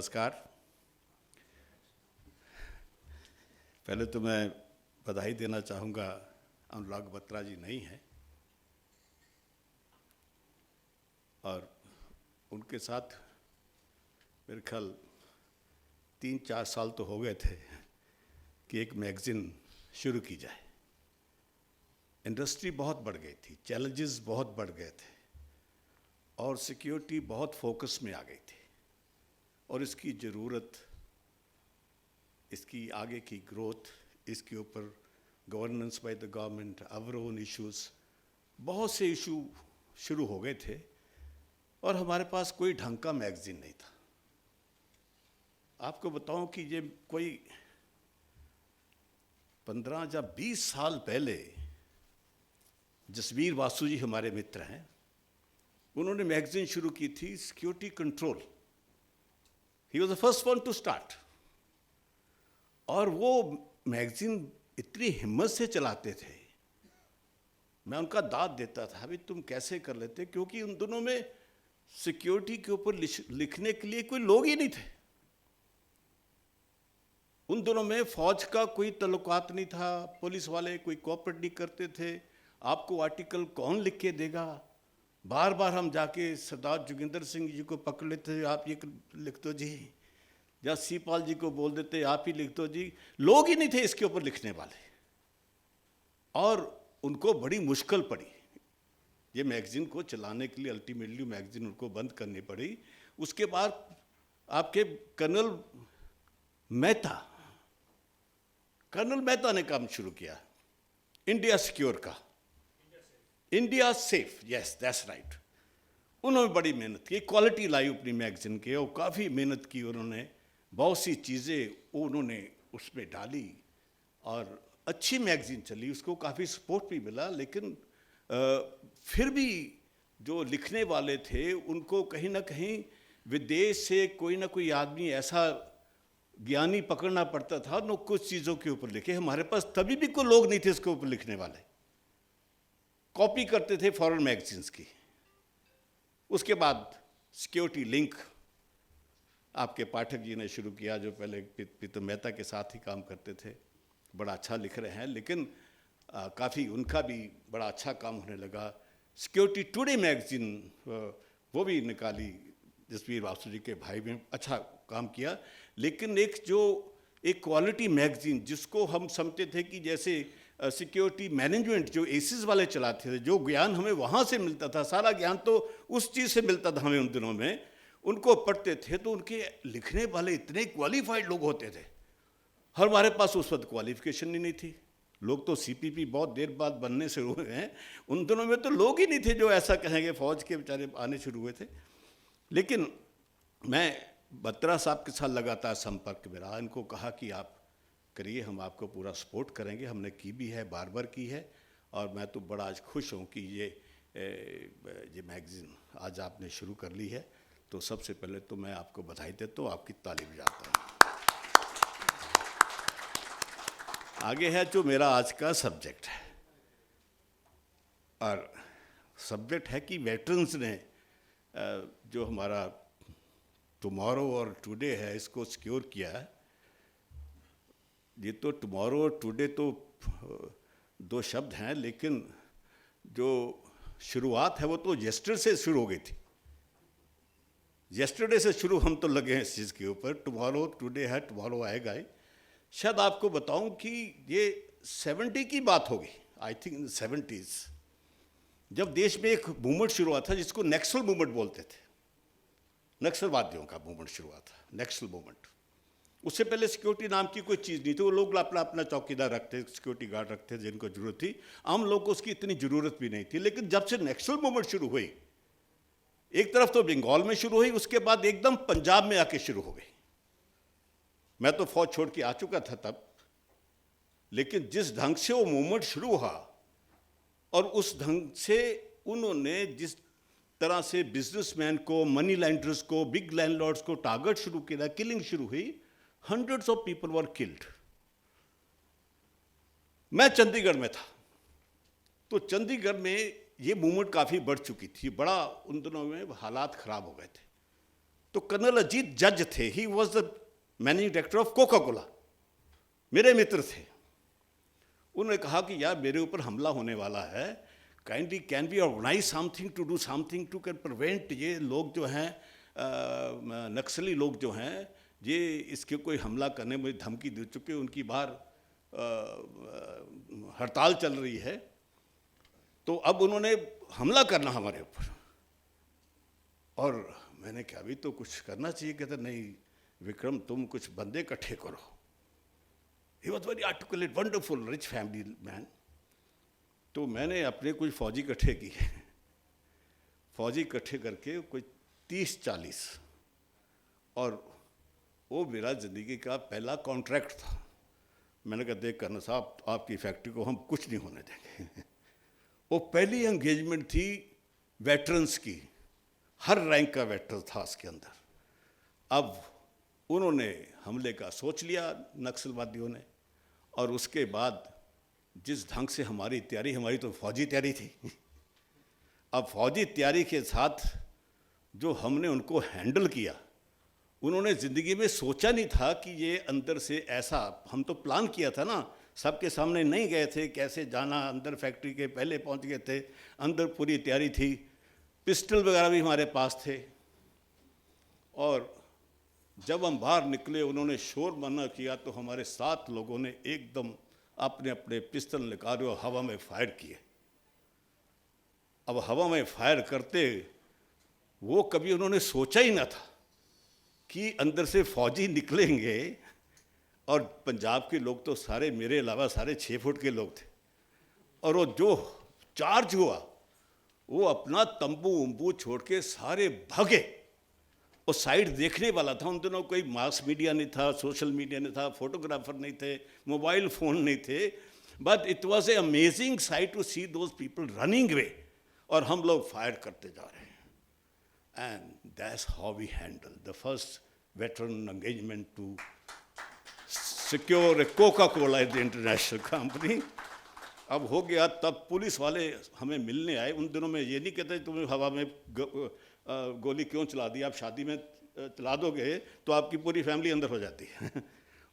नमस्कार। पहले तो मैं बधाई देना चाहूँगा, अनुराग बत्रा जी नहीं हैं और उनके साथ मेरे ख्याल 3-4 साल तो हो गए थे कि एक मैगज़ीन शुरू की जाए। इंडस्ट्री बहुत बढ़ गई थी, चैलेंजेस बहुत बढ़ गए थे और सिक्योरिटी बहुत फोकस में आ गई थी और इसकी ज़रूरत, इसकी आगे की ग्रोथ, इसके ऊपर governance by the government, our own issues, बहुत से इशू शुरू हो गए थे और हमारे पास कोई ढंग का मैगज़ीन नहीं था। आपको बताऊं कि ये कोई 15 या 20 साल पहले जसवीर वासु जी हमारे मित्र हैं, उन्होंने मैगज़ीन शुरू की थी security control. He was the first one two start और वो मैगज़ीन इतनी हिम्मत से चलाते थे, मैं उनका दाद देता था, अभी तुम कैसे कर लेते, क्योंकि उन दोनों में सिक्योरिटी के ऊपर लिखने के लिए कोई लोग ही नहीं थे। उन दोनों में फौज का कोई तल्लुकात नहीं था, पुलिस वाले कोई कोऑपरेट नहीं करते थे। आपको आर्टिकल कौन लिख के देगा? बार बार हम जाके सरदार जोगिंदर सिंह जी को पकड़ लेते, आप ये लिख दो जी, या सीपाल जी को बोल देते आप ही लिख दो जी। लोग ही नहीं थे इसके ऊपर लिखने वाले और उनको बड़ी मुश्किल पड़ी ये मैगज़ीन को चलाने के लिए। अल्टीमेटली मैगज़ीन उनको बंद करनी पड़ी। उसके बाद आपके कर्नल मेहता ने काम शुरू किया इंडिया सिक्योर का, India safe, yes that's right. उन्होंने बड़ी मेहनत की, क्वालिटी लाई अपनी मैगज़ीन के और काफ़ी मेहनत की उन्होंने, बहुत सी चीज़ें उन्होंने उसमें डाली और अच्छी मैगज़ीन चली, उसको काफ़ी सपोर्ट भी मिला। लेकिन फिर भी जो लिखने वाले थे उनको कहीं ना कहीं विदेश से कोई ना कोई आदमी ऐसा ज्ञानी पकड़ना पड़ता था न कुछ चीज़ों के ऊपर लिखे। हमारे पास तभी भी कोई लोग नहीं थे इसके ऊपर लिखने वाले, कॉपी करते थे फॉरेन मैगज़ीन्स की। उसके बाद सिक्योरिटी लिंक आपके पाठक जी ने शुरू किया, जो पहले प्रीतम मेहता के साथ ही काम करते थे। बड़ा अच्छा लिख रहे हैं, लेकिन काफ़ी उनका भी बड़ा अच्छा काम होने लगा। सिक्योरिटी टुडे मैगज़ीन वो भी निकाली, जसवीर वासु जी के भाई ने अच्छा काम किया। लेकिन एक क्वालिटी मैगज़ीन जिसको हम समझते थे कि जैसे सिक्योरिटी मैनेजमेंट जो एसिस वाले चलाते थे, जो ज्ञान हमें वहाँ से मिलता था, सारा ज्ञान तो उस चीज़ से मिलता था हमें उन दिनों में, उनको पढ़ते थे तो उनके लिखने वाले इतने क्वालिफाइड लोग होते थे। हमारे पास उस वक्त क्वालिफिकेशन ही नहीं थी। लोग तो सीपीपी बहुत देर बाद बनने से हुए हैं, उन दिनों में तो लोग ही नहीं थे जो ऐसा कहेंगे, फौज के बेचारे आने शुरू हुए थे। लेकिन मैं बत्रा साहब के साथ लगातार संपर्क में रहा, इनको कहा कि आप करिए, हम आपको पूरा सपोर्ट करेंगे। हमने की भी है, बार बार की है और मैं तो बड़ा आज खुश हूँ कि ये मैगज़ीन आज आपने शुरू कर ली है। तो सबसे पहले तो मैं आपको बधाई देता हूँ, आपकी ताली बजाता हूँ। आगे है जो मेरा आज का सब्जेक्ट है, और सब्जेक्ट है कि वेटरन्स ने जो हमारा टुमारो और टुडे है इसको सिक्योर किया है। ये तो टुमारो और टुडे तो दो शब्द हैं, लेकिन जो शुरुआत है वो तो येस्टरडे से शुरू हो गई थी। येस्टरडे से शुरू हम तो लगे हैं इस चीज़ के ऊपर। टुमारो टुडे है, टुमारो आएगा ही। शायद आपको बताऊं कि ये 70 की बात होगी, आई थिंक इन 70s, जब देश में एक मूवमेंट शुरू हुआ था जिसको नक्सल मूवमेंट बोलते थे। नक्सलवादियों का मूवमेंट शुरू हुआ था, नक्सल मूवमेंट। उससे पहले सिक्योरिटी नाम की कोई चीज़ नहीं थी। वो लोग अपना अपना चौकीदार रखते, सिक्योरिटी गार्ड रखते जिनको जरूरत थी। आम लोग को उसकी इतनी ज़रूरत भी नहीं थी। लेकिन जब से नक्सल मूवमेंट शुरू हुई, एक तरफ तो बंगाल में शुरू हुई, उसके बाद एकदम पंजाब में आके शुरू हो गई। मैं तो फौज छोड़ के आ चुका था तब, लेकिन जिस ढंग से वो मूवमेंट शुरू हुआ और उस ढंग से उन्होंने जिस तरह से बिजनेसमैन को, मनी लैंडर्स को, बिग लैंडलॉर्ड्स को टारगेट शुरू किया, किलिंग शुरू हुई, hundreds of people were killed. मैं चंडीगढ़ में था, तो चंडीगढ़ में ये मूवमेंट काफ़ी बढ़ चुकी थी। बड़ा उन दिनों में हालात ख़राब हो गए थे। तो कर्नल अजीत जज थे, he was the managing director of Coca Cola, मेरे मित्र थे। उन्होंने कहा कि यार मेरे ऊपर हमला होने वाला है, kindly can we organise something to do something to can prevent, ये लोग जो हैं नक्सली लोग जो हैं ये इसके कोई हमला करने में धमकी दे चुके, उनकी बाहर हड़ताल चल रही है, तो अब उन्होंने हमला करना हमारे ऊपर। और मैंने कहा अभी तो कुछ करना चाहिए। कहते नहीं विक्रम तुम कुछ बंदे इकट्ठे करो। He was very articulate, wonderful, rich family man. तो मैंने अपने कुछ फौजी इकट्ठे किए, फौजी इकट्ठे करके कोई 30-40, और वो मेरा ज़िंदगी का पहला कॉन्ट्रैक्ट था। मैंने कहा देख कर्नल साहब आपकी फैक्ट्री को हम कुछ नहीं होने देंगे। वो पहली एंगेजमेंट थी वेटरन्स की, हर रैंक का वेटरन था उसके अंदर। अब उन्होंने हमले का सोच लिया नक्सलवादियों ने, और उसके बाद जिस ढंग से हमारी तैयारी, हमारी तो फौजी तैयारी थी, अब फौजी तैयारी के साथ जो हमने उनको हैंडल किया, उन्होंने ज़िंदगी में सोचा नहीं था कि ये अंदर से ऐसा, हम तो प्लान किया था ना, सबके सामने नहीं गए थे, कैसे जाना, अंदर फैक्ट्री के पहले पहुंच गए थे, अंदर पूरी तैयारी थी, पिस्टल वगैरह भी हमारे पास थे। और जब हम बाहर निकले उन्होंने शोर मना किया तो हमारे 7 लोगों ने एकदम अपने अपने पिस्टल निकाले और हवा में फायर किए। अब हवा में फायर करते, वो कभी उन्होंने सोचा ही ना था कि अंदर से फौजी निकलेंगे, और पंजाब के लोग तो सारे मेरे अलावा सारे 6 फुट के लोग थे, और वो जो चार्ज हुआ वो अपना तंबू उम्बू छोड़ के सारे भागे। वो साइड देखने वाला था, उन दिनों कोई मास मीडिया नहीं था, सोशल मीडिया नहीं था, फोटोग्राफर नहीं थे, मोबाइल फ़ोन नहीं थे, but it was a amazing sight to see those people running way, और हम लोग फायर करते जा रहे हैं। And that's how we handle the first veteran engagement to secure a Coca Cola the international company. अब हो गया, तब पुलिस वाले हमें मिलने आए। उन दिनों में ये नहीं कहते तुम्हें हवा में गोली क्यों चला दी, आप शादी में चला दोगे तो आपकी पूरी फैमिली अंदर हो जाती है।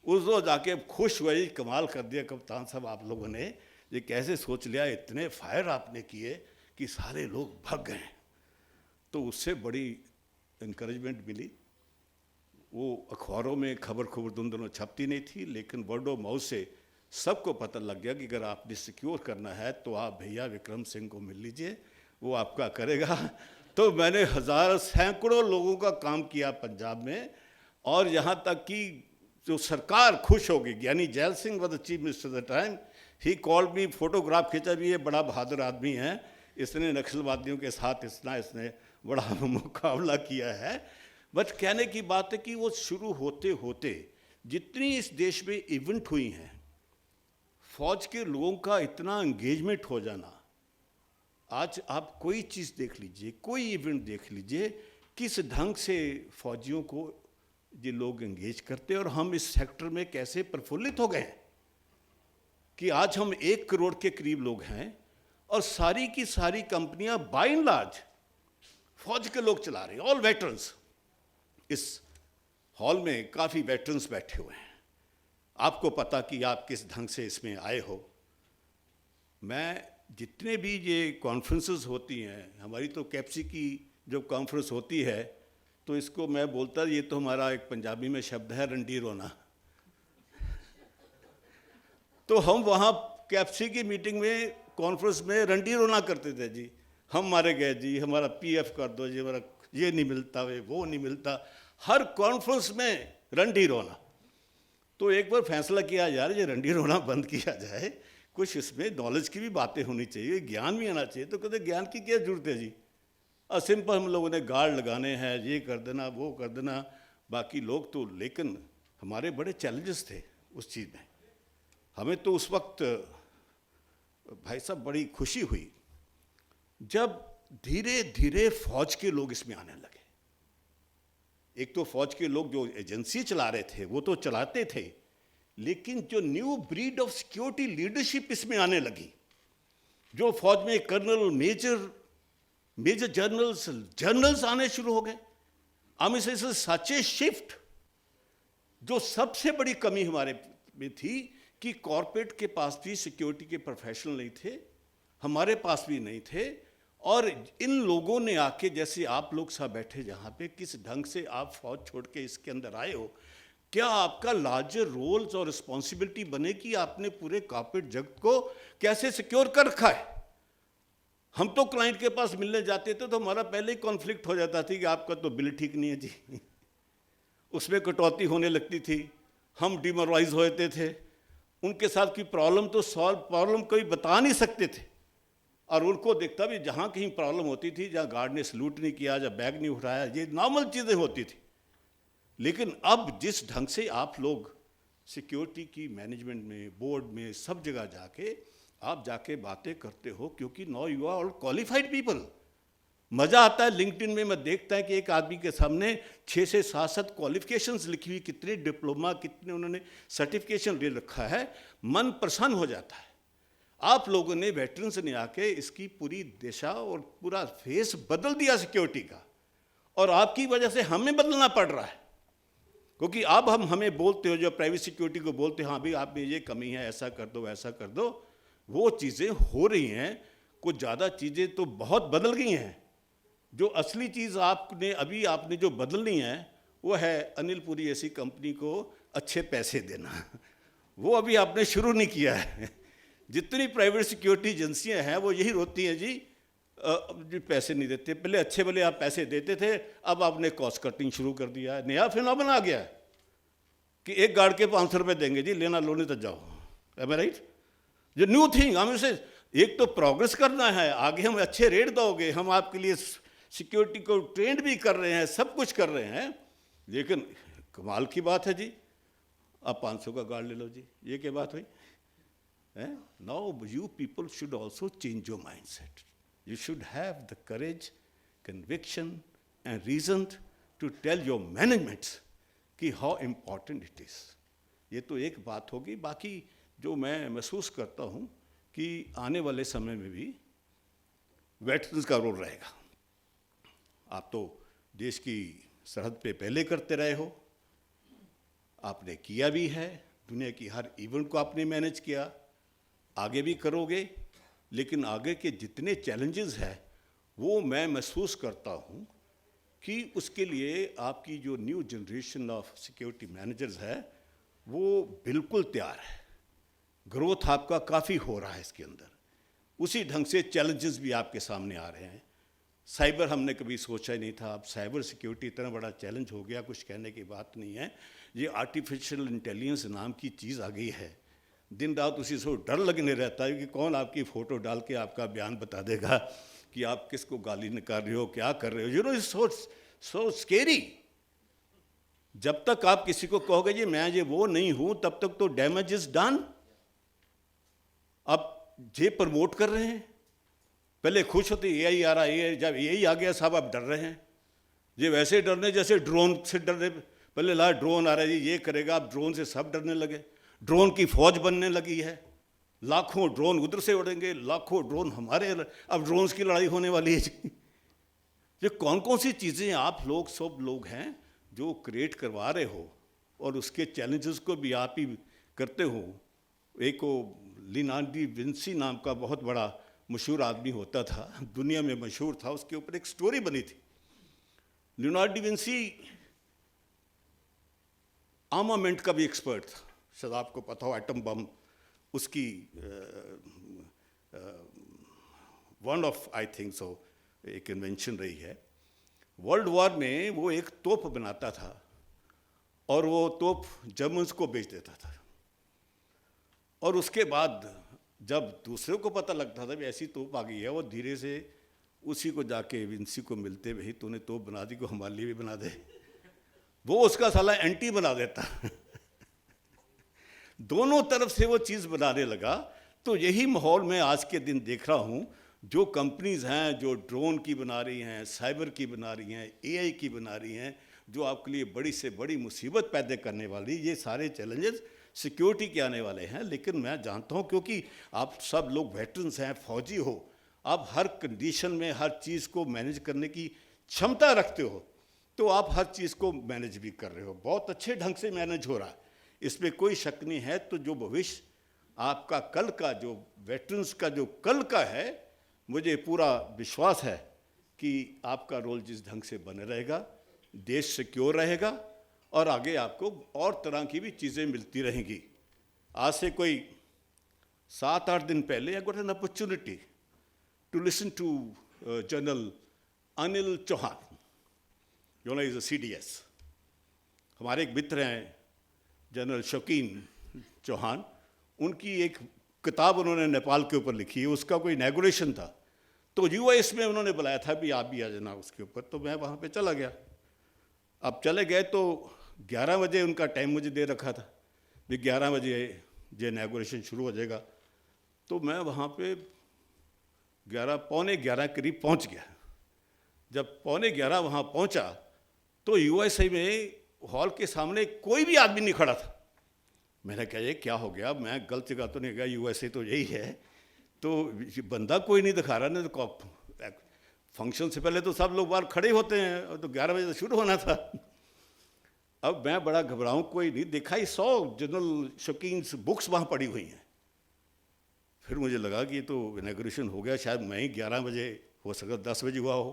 उस रोज आके खुश हुए, कमाल कर दिया कप्तान साहब आप लोगों ने, ये कैसे सोच लिया, इतने फायर आपने किए कि सारे लोग भाग गए। तो उससे बड़ी इंकरेजमेंट मिली। वो अखबारों में खबर उन दोनों छपती नहीं थी, लेकिन वर्ड ऑफ माउथ से सबको पता लग गया कि अगर आपने सिक्योर करना है तो आप भैया विक्रम सिंह को मिल लीजिए, वो आपका करेगा। तो मैंने सैकड़ों लोगों का काम किया पंजाब में, और यहाँ तक कि जो सरकार खुश हो गई। यानी gel Singh was the chief minister the time, he called me, photograph खींचा भी, ये बड़ा बहादुर आदमी है, इसने नक्सलवादियों के साथ इसने बड़ा मुकाबला किया है। बट कहने की बात है कि वो शुरू होते होते जितनी इस देश में इवेंट हुई हैं, फौज के लोगों का इतना एंगेजमेंट हो जाना, आज आप कोई चीज़ देख लीजिए, कोई इवेंट देख लीजिए, किस ढंग से फौजियों को ये लोग एंगेज करते हैं, और हम इस सेक्टर में कैसे प्रफुल्लित हो गए हैं कि आज हम 1 करोड़ के करीब लोग हैं, और सारी की सारी कंपनियां बाय एंड लार्ज फौज के लोग चला रहे हैं, ऑल वेटरन्स। इस हॉल में काफ़ी वेटरन्स बैठे हुए हैं, आपको पता कि आप किस ढंग से इसमें आए हो। मैं जितने भी ये कॉन्फ्रेंसेस होती हैं, हमारी तो कैप्सी की जो कॉन्फ्रेंस होती है, तो इसको मैं बोलता, ये तो हमारा एक पंजाबी में शब्द है रंडी रोना। तो हम वहाँ कैप्सी की मीटिंग में, कॉन्फ्रेंस में रंडी रोना करते थे जी, हम मारे गए जी, हमारा पीएफ कर दो जी, हमारा ये नहीं मिलता, वो नहीं मिलता, हर कॉन्फ्रेंस में रंडी रोना। तो एक बार फैसला किया यार ये रंडी रोना बंद किया जाए, कुछ इसमें नॉलेज की भी बातें होनी चाहिए, ज्ञान भी आना चाहिए। तो कहते ज्ञान की क्या जरूरत है जी, और सिंपल हम लोगों ने गार्ड लगाने हैं, ये कर देना वो कर देना, बाकी लोग तो। लेकिन हमारे बड़े चैलेंजेस थे उस चीज़ में। हमें तो उस वक्त भाई साहब बड़ी खुशी हुई जब धीरे धीरे फौज के लोग इसमें आने लगे। एक तो फौज के लोग जो एजेंसी चला रहे थे वो तो चलाते थे, लेकिन जो new breed of security leadership इसमें आने लगी, जो फौज में कर्नल, मेजर जनरल्स आने शुरू हो गए, I mean such A shift. जो सबसे बड़ी कमी हमारे में थी कि कॉरपोरेट के पास भी सिक्योरिटी के प्रोफेशनल नहीं थे, हमारे पास भी नहीं थे। और इन लोगों ने आके, जैसे आप लोग सब बैठे जहाँ पे, किस ढंग से आप फौज छोड़ के इसके अंदर आए हो, क्या आपका लार्जर रोल्स और रिस्पॉन्सिबिलिटी बने कि आपने पूरे कॉर्पोरेट जगत को कैसे सिक्योर कर रखा है। हम तो क्लाइंट के पास मिलने जाते थे तो हमारा पहले ही कॉन्फ्लिक्ट हो जाता था कि आपका तो बिल ठीक नहीं है जी, उसमें कटौती होने लगती थी, हम डिमोरलाइज हो जाते थे। उनके साथ की प्रॉब्लम तो प्रॉब्लम कोई बता नहीं सकते थे, और उनको देखता भी जहाँ कहीं प्रॉब्लम होती थी, जहाँ गार्ड ने सल्यूट नहीं किया, जहाँ बैग नहीं उठाया, ये नॉर्मल चीज़ें होती थी। लेकिन अब जिस ढंग से आप लोग सिक्योरिटी की मैनेजमेंट में, बोर्ड में, सब जगह आप जाके बातें करते हो, क्योंकि now you are all qualified people. मज़ा आता है लिंक्डइन में मैं देखता है कि एक आदमी के सामने 6 से 7 क्वालिफिकेशंस लिखी हुई, कितने डिप्लोमा, कितने उन्होंने सर्टिफिकेशन ले रखा है, मन प्रसन्न हो जाता है। आप लोगों ने, वेटरन्स ने आके इसकी पूरी दिशा और पूरा फेस बदल दिया सिक्योरिटी का, और आपकी वजह से हमें बदलना पड़ रहा है। क्योंकि अब हम हमें बोलते हो, जो प्राइवेट सिक्योरिटी को बोलते हैं, हाँ भाई आप में ये कमी है, ऐसा कर दो, वैसा कर दो, वो चीज़ें हो रही हैं। कुछ ज़्यादा चीज़ें तो बहुत बदल गई हैं। जो असली चीज़ आपने जो बदलनी है वो है अनिल पुरी ऐसी कंपनी को अच्छे पैसे देना। वो अभी आपने शुरू नहीं किया है। जितनी प्राइवेट सिक्योरिटी एजेंसियां हैं वो यही रोती हैं जी पैसे नहीं देते। पहले अच्छे भले आप पैसे देते थे, अब आपने कॉस्ट कटिंग शुरू कर दिया है। नया फिनोमेना आ गया है कि एक गार्ड के 500 रुपये देंगे जी, लेना लो नहीं तो जाओ। एम आई राइट? जो न्यू थिंग, हम इसे एक तो प्रोग्रेस करना है, आगे हम अच्छे रेट दोगे, हम आपके लिए सिक्योरिटी को ट्रेंड भी कर रहे हैं, सब कुछ कर रहे हैं। लेकिन कमाल की बात है जी, आप 500 का गार्ड ले लो जी, ये क्या बात हुई? Now you people should also change your mind set. You should have the courage, conviction and reason to tell your managements कि हाउ इम्पॉर्टेंट इट इज़। ये तो एक बात होगी। बाकी जो मैं महसूस करता हूँ कि आने वाले समय में भी वेटरन्स का रोल रहेगा। आप तो देश की सरहद पे पहले करते रहे हो, आपने किया भी है, दुनिया की हर इवेंट को आपने मैनेज किया, आगे भी करोगे। लेकिन आगे के जितने चैलेंजेस हैं वो मैं महसूस करता हूँ कि उसके लिए आपकी जो new generation of security managers है वो बिल्कुल तैयार है। ग्रोथ आपका काफ़ी हो रहा है इसके अंदर, उसी ढंग से चैलेंजेस भी आपके सामने आ रहे हैं। साइबर हमने कभी सोचा ही नहीं था, अब साइबर सिक्योरिटी इतना बड़ा चैलेंज हो गया, कुछ कहने की बात नहीं है। ये आर्टिफिशियल इंटेलिजेंस नाम की चीज़ आ गई है, दिन रात उसी से डर लगने रहता है कि कौन आपकी फ़ोटो डाल के आपका बयान बता देगा कि आप किसको गाली निकाल रहे हो, क्या कर रहे हो। You know it's so scary. जब तक आप किसी को कहोगे जी मैं ये वो नहीं हूँ, तब तक तो डैमेज इज डन। अब ये प्रमोट कर रहे हैं, पहले खुश होते एआई आ रहा है, जब एआई आ गया साहब आप डर रहे हैं। ये वैसे डरने जैसे ड्रोन से डर रहे, पहले ला ड्रोन आ रहा है जी ये करेगा, अब ड्रोन से सब डरने लगे। ड्रोन की फौज बनने लगी है, लाखों ड्रोन उधर से उड़ेंगे, लाखों ड्रोन हमारे, अब ड्रोन्स की लड़ाई होने वाली है जी। ये कौन कौन सी चीज़ें आप लोग सब लोग हैं जो क्रिएट करवा रहे हो, और उसके चैलेंजेस को भी आप ही करते हो। एक वो लियोनार्डो विंसी नाम का बहुत बड़ा मशहूर आदमी होता था, दुनिया में मशहूर था, उसके ऊपर एक स्टोरी बनी थी। लियोनार्डो विंसी आर्मामेंट का भी एक्सपर्ट था, शायद आपको पता हो, एटम बम उसकी one of I think so एक इन्वेंशन रही है। वर्ल्ड वॉर में वो एक तोप बनाता था और वो तोप जर्मन्स को बेच देता था, और उसके बाद जब दूसरे को पता लगता था कि ऐसी तोप आ गई है, वो धीरे से उसी को जाके विंसी को मिलते, भाई तूने तोप बना दी, को हमारे लिए भी बना दे। वो उसका साला एंटी बना देता। दोनों तरफ से वो चीज़ बनाने लगा। तो यही माहौल मैं आज के दिन देख रहा हूँ। जो कंपनीज हैं जो ड्रोन की बना रही हैं, साइबर की बना रही हैं, एआई की बना रही हैं, जो आपके लिए बड़ी से बड़ी मुसीबत पैदा करने वाली, ये सारे चैलेंजेस सिक्योरिटी के आने वाले हैं। लेकिन मैं जानता हूँ, क्योंकि आप सब लोग वेटरन्स हैं, फौजी हो, आप हर कंडीशन में हर चीज़ को मैनेज करने की क्षमता रखते हो। तो आप हर चीज़ को मैनेज भी कर रहे हो, बहुत अच्छे ढंग से मैनेज हो रहा है, इसमें कोई शक नहीं है। तो जो भविष्य आपका कल का, जो वेटरन्स का जो कल का है, मुझे पूरा विश्वास है कि आपका रोल जिस ढंग से बने रहेगा, देश सिक्योर रहेगा और आगे आपको और तरह की भी चीज़ें मिलती रहेंगी। आज से कोई 7-8 दिन पहले I got an opportunity to listen to General Anil Chauhan, जो इज अ CDS। हमारे एक मित्र हैं जनरल शौकीन चौहान, उनकी एक किताब उन्होंने नेपाल के ऊपर लिखी है, उसका कोई इनॉग्रेशन था, तो US में उन्होंने बुलाया था भी आप भी आ जाना उसके ऊपर, तो मैं वहाँ पे चला गया। अब चले गए तो 11 बजे उनका टाइम मुझे दे रखा था भी 11 बजे ये इनॉग्रेशन शुरू हो जाएगा। तो मैं वहाँ पे 11 करीब पहुँच गया। जब 11:15 वहाँ पहुँचा तो USA में हॉल के सामने कोई भी आदमी नहीं खड़ा था। मैंने कहा ये क्या हो गया, मैं गलत जगह तो नहीं गया, USA तो यही है, तो बंदा कोई नहीं दिखा रहा। नहीं तो फंक्शन से पहले तो सब लोग बाहर खड़े होते हैं, और तो 11 बजे तो शुरू होना था। अब मैं बड़ा घबराऊँ, कोई नहीं दिखा ही। 100 जनरल शौकीन बुक्स वहाँ पड़ी हुई हैं। फिर मुझे लगा कि ये तो इनॉग्रेशन हो गया, शायद मैं ही 11 बजे, हो सकता 10 बजे हुआ हो।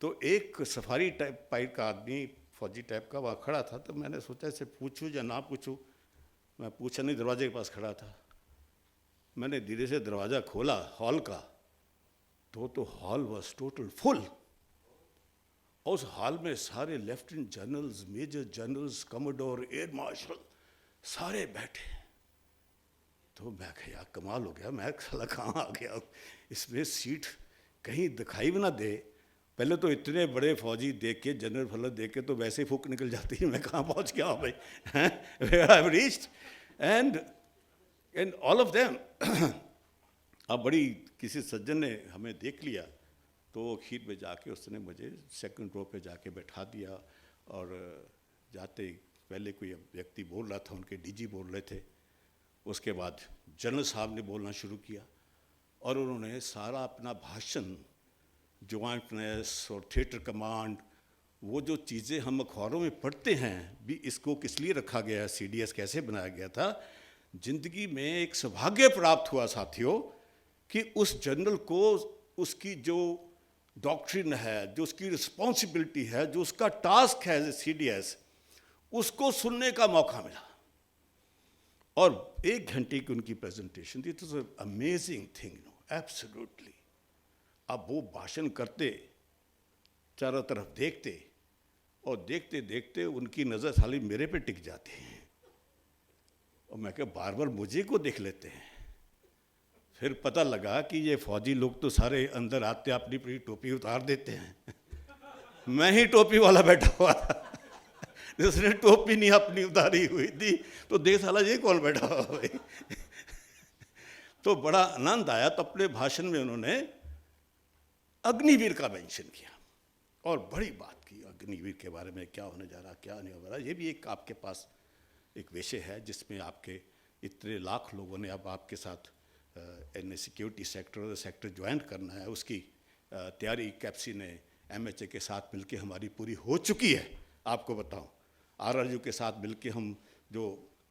तो एक सफारी टाइप का आदमी, फौजी टाइप का, वहाँ खड़ा था। तो मैंने सोचा इसे पूछूं या ना पूछूं। मैं पूछा नहीं, दरवाजे के पास खड़ा था। मैंने धीरे से दरवाज़ा खोला हॉल का, तो हॉल वॉज टोटल फुल। और उस हॉल में सारे lieutenant generals, major generals, commodore, air marshal सारे बैठे। तो मैं कहा यार कमाल हो गया, मैं साला कहाँ आ गया, इसमें सीट कहीं दिखाई भी ना दे। पहले तो इतने बड़े फौजी देख के, जनरल फलत देख के तो वैसे ही फूक निकल जाती है, मैं कहाँ पहुँच गया हूँ भाई, where I've reached, and all of them। अब बड़ी किसी सज्जन ने हमें देख लिया, तो खीर में जाके उसने मुझे सेकंड रो पे जाके बैठा दिया। और जाते पहले कोई व्यक्ति बोल रहा था, उनके DG बोल रहे थे। उसके बाद जनरल साहब ने बोलना शुरू किया, और उन्होंने सारा अपना भाषण, ज्वाइंटनेस और थिएटर कमांड, वो जो चीज़ें हम अखबारों में पढ़ते हैं भी, इसको किस लिए रखा गया है, CDS कैसे बनाया गया था। जिंदगी में एक सौभाग्य प्राप्त हुआ साथियों कि उस जनरल को उसकी जो डॉक्ट्रिन है, जो उसकी रिस्पॉन्सिबिलिटी है, जो उसका टास्क है एज ए CDS, उसको सुनने का मौका मिला। और 1 घंटे की उनकी प्रेजेंटेशन थी। It was amazing thing, absolutely. अब वो भाषण करते, चारों तरफ देखते, और देखते देखते उनकी नज़र साली मेरे पे टिक जाती है, और मैं क्या बार बार मुझे को देख लेते हैं। फिर पता लगा कि ये फौजी लोग तो सारे अंदर आते अपनी पूरी टोपी उतार देते हैं। मैं ही टोपी वाला बैठा हुआ था, जिसने टोपी नहीं अपनी उतारी हुई थी। तो देख साला ये कौन बैठा हुआ भाई। तो बड़ा आनंद आया। तो अपने भाषण में उन्होंने अग्निवीर का मेंशन किया और बड़ी बात की अग्निवीर के बारे में, क्या होने जा रहा, क्या नहीं हो रहा। ये भी एक आपके पास एक विषय है जिसमें आपके इतने लाख लोगों ने अब आपके साथ सिक्योरिटी सेक्टर ज्वाइन करना है, उसकी तैयारी कैप्सी ने MHA के साथ मिलके हमारी पूरी हो चुकी है। आपको बताऊं, RRU के साथ मिलके हम जो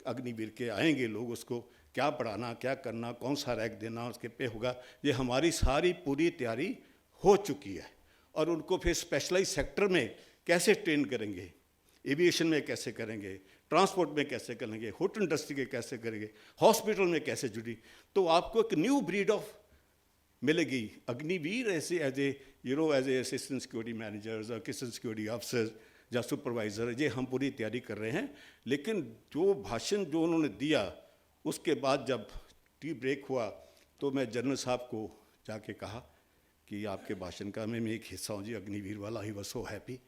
अग्निवीर के आएंगे लोग, उसको क्या पढ़ाना, क्या करना, कौन सा रैंक देना, उसके पे होगा, ये हमारी सारी पूरी तैयारी हो चुकी है। और उनको फिर स्पेशलाइज सेक्टर में कैसे ट्रेन करेंगे, एविएशन में कैसे करेंगे, ट्रांसपोर्ट में कैसे करेंगे, होटल इंडस्ट्री के कैसे करेंगे, हॉस्पिटल में कैसे जुड़ी। तो आपको एक न्यू ब्रीड ऑफ मिलेगी अग्निवीर, ऐसे as a assistant security managers और असिस्टेंट सिक्योरिटी ऑफिसर्स या सुपरवाइज़र, ये हम पूरी तैयारी कर रहे हैं। लेकिन जो भाषण जो उन्होंने दिया, उसके बाद जब टी ब्रेक हुआ तो मैं जनरल साहब को जाके कहा कि आपके भाषण का मैं एक हिस्सा हूँ जी, अग्निवीर वाला। He was so happy.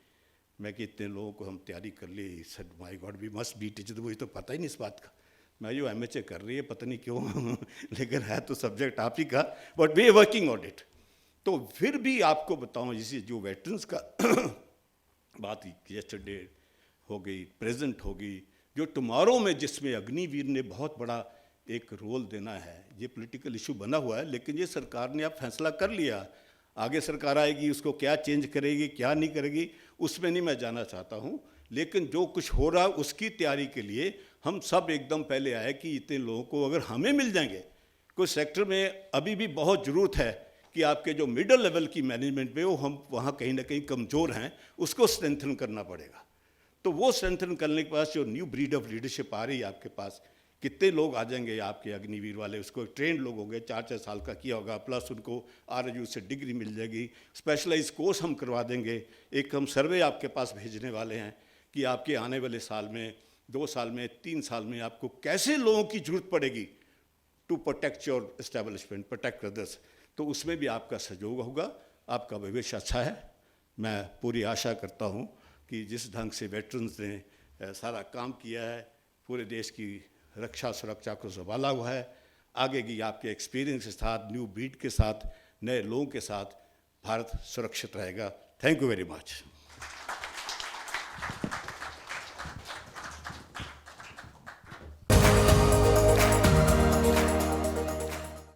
मैं कि इतने लोगों को हम तैयारी कर ली, said my god we must be teacher. मुझे तो पता ही नहीं इस बात का, मैं जो MHA कर रही है पता नहीं क्यों लेकिन है तो सब्जेक्ट आप ही का, but we are working on it. तो फिर भी आपको बताऊँ, जैसे जो वेटरन्स का बात यस्टरडे हो गई, प्रेजेंट हो गई, जो टुमारो में जिसमें अग्निवीर ने बहुत बड़ा एक रोल देना है। ये पॉलिटिकल इशू बना हुआ है, लेकिन ये सरकार ने अब फैसला कर लिया। आगे सरकार आएगी, उसको क्या चेंज करेगी, क्या नहीं करेगी, उसमें नहीं मैं जाना चाहता हूँ, लेकिन जो कुछ हो रहा है उसकी तैयारी के लिए हम सब एकदम पहले आए कि इतने लोगों को अगर हमें मिल जाएंगे, कुछ सेक्टर में अभी भी बहुत ज़रूरत है कि आपके जो मिडिल लेवल की मैनेजमेंट में वो हम वहाँ कहीं ना कहीं कमज़ोर हैं, उसको स्ट्रेंथन करना पड़ेगा। तो वो स्ट्रेंथन करने के पास जो न्यू ब्रीड ऑफ लीडरशिप आ रही है आपके पास, कितने लोग आ जाएंगे आपके अग्निवीर वाले, उसको ट्रेंड लोग होंगे, 4-4 साल का किया होगा, प्लस उनको RSU से डिग्री मिल जाएगी, स्पेशलाइज कोर्स हम करवा देंगे। एक हम सर्वे आपके पास भेजने वाले हैं कि आपके आने वाले साल में, 2 साल में, 3 साल में आपको कैसे लोगों की जरूरत पड़ेगी to protect your establishment, protect others. तो उसमें भी आपका सहयोग होगा, आपका भविष्य अच्छा है। मैं पूरी आशा करता हूँ कि जिस ढंग से वेटरन्स ने सारा काम किया है, पूरे देश की रक्षा सुरक्षा को संभाला हुआ है, आगे की आपके एक्सपीरियंस के साथ, न्यू ब्रीड के साथ, नए लोगों के साथ भारत सुरक्षित रहेगा। Thank you very much.